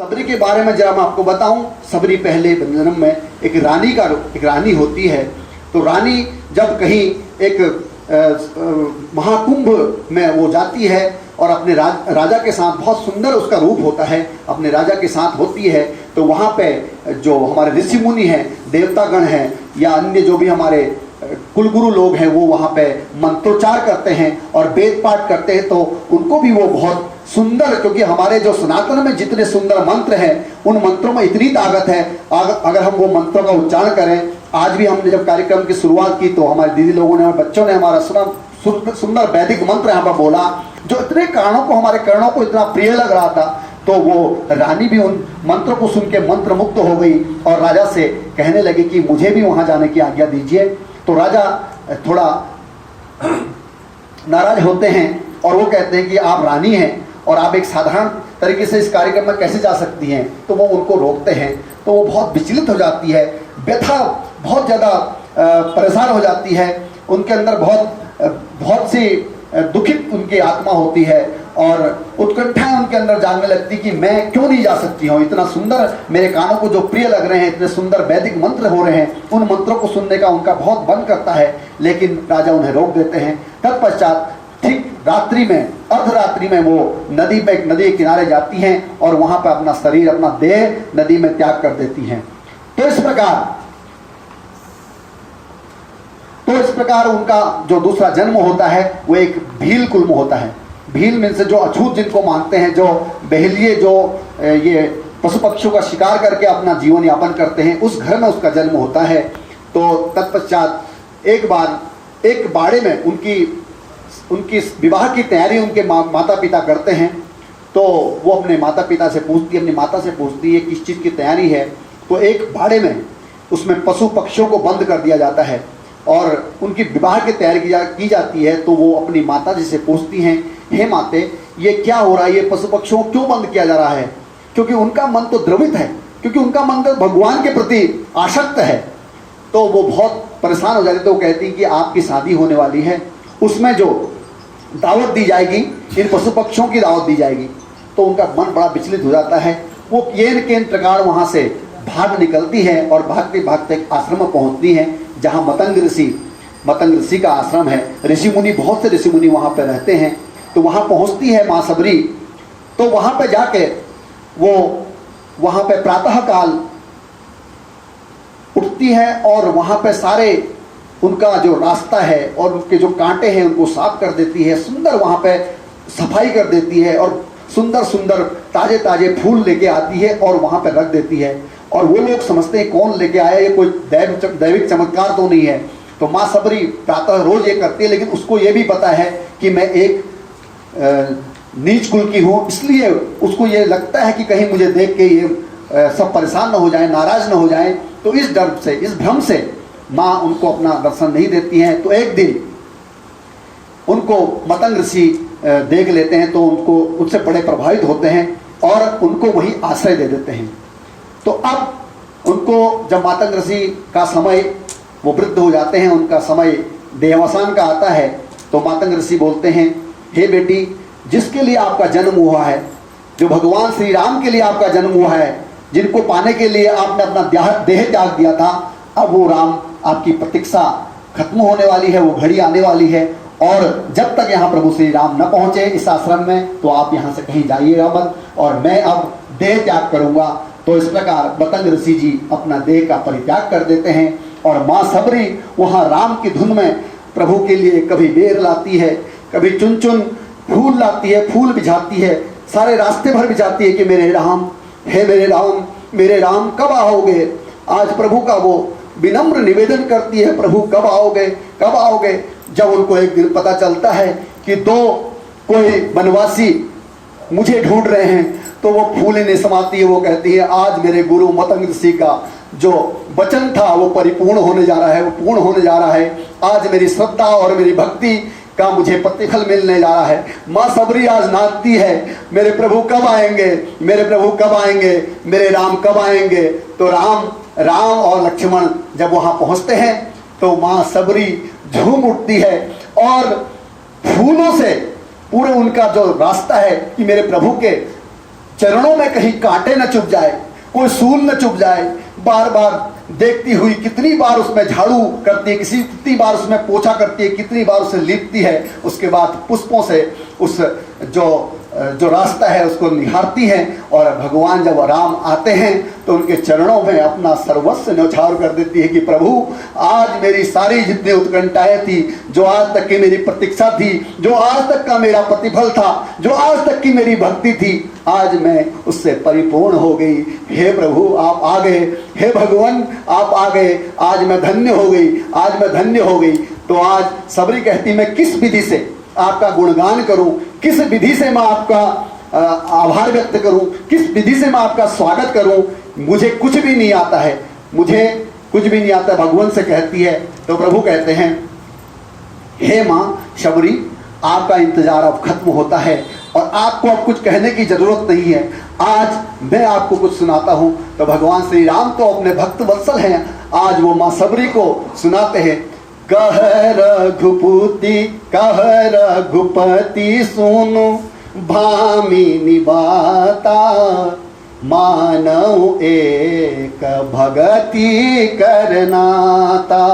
सबरी के बारे में जरा मैं आपको बताऊं। सबरी पहले जन्म में एक रानी होती है। तो रानी जब कहीं एक महाकुंभ में वो जाती है और अपने राजा के साथ, बहुत सुंदर उसका रूप होता है, अपने राजा के साथ होती है, तो वहाँ पे जो हमारे ऋषि मुनि हैं, देवतागण हैं या अन्य जो भी हमारे कुलगुरु लोग हैं, वो वहाँ पे मंत्रोच्चार करते हैं और वेद पाठ करते हैं। तो उनको भी वो बहुत सुंदर, क्योंकि हमारे जो सनातन में जितने सुंदर मंत्र हैं उन मंत्रों में इतनी ताकत है, अगर हम वो मंत्रों का उच्चारण करें। आज भी हमने जब कार्यक्रम की शुरुआत की तो हमारे दीदी लोगों ने और बच्चों ने हमारा सुंदर वैदिक मंत्र यहाँ पर बोला, जो इतने हमारे कर्णों को इतना प्रिय लग रहा था। तो वो रानी भी उन मंत्रों को सुन के मंत्र मुक्त हो गई और राजा से कहने लगी कि मुझे भी वहाँ जाने की आज्ञा दीजिए। तो राजा थोड़ा नाराज होते हैं और वो कहते हैं कि आप रानी हैं और आप एक साधारण तरीके से इस कार्यक्रम में कैसे जा सकती हैं। तो वो उनको रोकते हैं। तो वो बहुत विचलित हो जाती है, व्यथा बहुत ज़्यादा परेशान हो जाती है, उनके अंदर बहुत सी दुखित उनकी आत्मा होती है और उत्कंठाएं उनके अंदर जागने लगती कि मैं क्यों नहीं जा सकती हूँ। इतना सुंदर मेरे कानों को जो प्रिय लग रहे हैं, इतने सुंदर वैदिक मंत्र हो रहे हैं, उन मंत्रों को सुनने का उनका बहुत मन करता है, लेकिन राजा उन्हें रोक देते हैं। तत्पश्चात ठीक रात्रि में, अर्धरात्रि में वो नदी के किनारे जाती हैं और वहाँ पर अपना शरीर, अपना देह नदी में त्याग कर देती हैं। तो इस प्रकार उनका जो दूसरा जन्म होता है वो एक भील कुल में होता है। भील में से जो अछूत जिनको मानते हैं, जो बहेलिए, जो ये पशु पक्षियों का शिकार करके अपना जीवन यापन करते हैं, उस घर में उसका जन्म होता है। तो तत्पश्चात एक बार एक बाड़े में उनकी विवाह की तैयारी उनके माता पिता करते हैं। तो वो अपने माता से पूछती है किस चीज़ की तैयारी है। तो एक बाड़े में उसमें पशु पक्षियों को बंद कर दिया जाता है और उनकी विवाह की तैयारी की जाती है। तो वो अपनी माता जी से पूछती हैं, हे माते, ये क्या हो रहा है, ये पशु पक्षियों को क्यों बंद किया जा रहा है? क्योंकि उनका मन तो द्रवित है, क्योंकि उनका मन तो भगवान के प्रति आसक्त है। तो वो बहुत परेशान हो जाती है। तो वो कहती कि आपकी शादी होने वाली है, उसमें जो दावत दी जाएगी, इन पशु पक्षियों की दावत दी जाएगी। तो उनका मन बड़ा विचलित हो जाता है। वो केन प्रकार वहाँ से भाग निकलती है और भागते भागते एक आश्रम में पहुँचती हैं जहाँ मतंग ऋषि का आश्रम है। ऋषि मुनि, बहुत से ऋषि मुनि वहाँ पर रहते हैं। तो वहाँ पहुँचती है माँ सबरी। तो वहाँ पे जाके वो वहाँ पे प्रातः काल उठती है और वहाँ पे सारे उनका जो रास्ता है और उसके जो कांटे हैं उनको साफ कर देती है, सुंदर वहाँ पे सफाई कर देती है और सुंदर सुंदर ताजे ताजे फूल लेके आती है और वहाँ पे रख देती है। और वो लोग समझते हैं कौन लेके आया, ये कोई दैविक चमत्कार तो नहीं है। तो माँ सबरी प्रातः रोज ये करती है, लेकिन उसको ये भी पता है कि मैं एक नीच कुल की हूँ, इसलिए उसको ये लगता है कि कहीं मुझे देख के ये सब परेशान न हो जाए, नाराज न हो जाए। तो इस डर से, इस भ्रम से माँ उनको अपना दर्शन नहीं देती हैं। तो एक दिन उनको मतंग ऋषि देख लेते हैं, तो उनको उनसे बड़े प्रभावित होते हैं और उनको वहीं आश्रय दे देते हैं। तो अब उनको जब मतंग ऋषि का समय, वो वृद्ध हो जाते हैं, उनका समय देहावसान का आता है, तो मतंग ऋषि बोलते हैं, हे बेटी, जिसके लिए आपका जन्म हुआ है, जो भगवान श्री राम के लिए आपका जन्म हुआ है, जिनको पाने के लिए आपने अपना देह त्याग दिया था, अब वो राम आपकी प्रतीक्षा खत्म होने वाली है, वो घड़ी आने वाली है। और जब तक यहाँ प्रभु श्री राम न पहुँचे इस आश्रम में, तो आप यहाँ से कहीं जाइएगा मत, और मैं अब देह त्याग करूँगा। तो इस प्रकार मतंग ऋषि जी अपना देह का परित्याग कर देते हैं और माँ सबरी वहाँ राम की धुन में प्रभु के लिए कभी बेर लाती है, कभी चुन चुन फूल लाती है, फूल बिछाती है, सारे रास्ते भर बिछाती है कि मेरे राम, हे मेरे राम कब आओगे। आज प्रभु का वो विनम्र निवेदन करती है, प्रभु कब आओगे, कब आओगे। जब उनको एक दिन पता चलता है कि कोई वनवासी मुझे ढूंढ रहे हैं, तो वो फूल नहीं समाती है। वो कहती है, आज मेरे गुरु मतंग ऋषि का जो वचन था वो परिपूर्ण होने जा रहा है, वो पूर्ण होने जा रहा है। आज मेरी श्रद्धा और मेरी भक्ति का मुझे प्रतिफल मिलने जा रहा है। माँ सबरी आज नाचती है, मेरे प्रभु कब आएंगे, मेरे प्रभु कब आएंगे, मेरे राम कब आएंगे। तो राम और लक्ष्मण जब वहाँ पहुँचते हैं तो माँ सबरी झूम उठती है और फूलों से पूरे उनका जो रास्ता है कि मेरे प्रभु के चरणों में कहीं कांटे न चुभ जाए, कोई सूल न चुभ जाए। बार बार देखती हुई, कितनी बार उसमें झाड़ू करती है, कितनी बार उसमें पोछा करती है, कितनी बार उसे लीपती है। उसके बाद पुष्पों से उस जो रास्ता है उसको निहारती हैं। और भगवान जब राम आते हैं तो उनके चरणों में अपना सर्वस्व न्यौछावर कर देती है कि प्रभु, आज मेरी सारी जितनी उत्कंठाएं थी, जो आज तक की मेरी प्रतीक्षा थी, जो आज तक का मेरा प्रतिफल था, जो आज तक की मेरी भक्ति थी, आज मैं उससे परिपूर्ण हो गई। हे प्रभु, आप आ गए, हे भगवान आप आ गए, आज मैं धन्य हो गई, आज मैं धन्य हो गई। तो आज सबरी कहती, मैं किस विधि से आपका गुणगान करूं, किस विधि से मैं आपका आभार व्यक्त करूं, किस विधि से मैं आपका स्वागत करूं। मुझे कुछ भी नहीं आता है, मुझे कुछ भी नहीं आता, भगवान से कहती है। तो प्रभु कहते हैं, हे माँ शबरी, आपका इंतजार अब खत्म होता है और आपको अब कुछ कहने की जरूरत नहीं है, आज मैं आपको कुछ सुनाता हूं। तो भगवान श्री राम तो अपने भक्त वत्सल हैं, आज वो माँ शबरी को सुनाते हैं। कह रघुपति, कह रघुपति सुनु, भामिनी बाता, मानव एक भगति करनाता।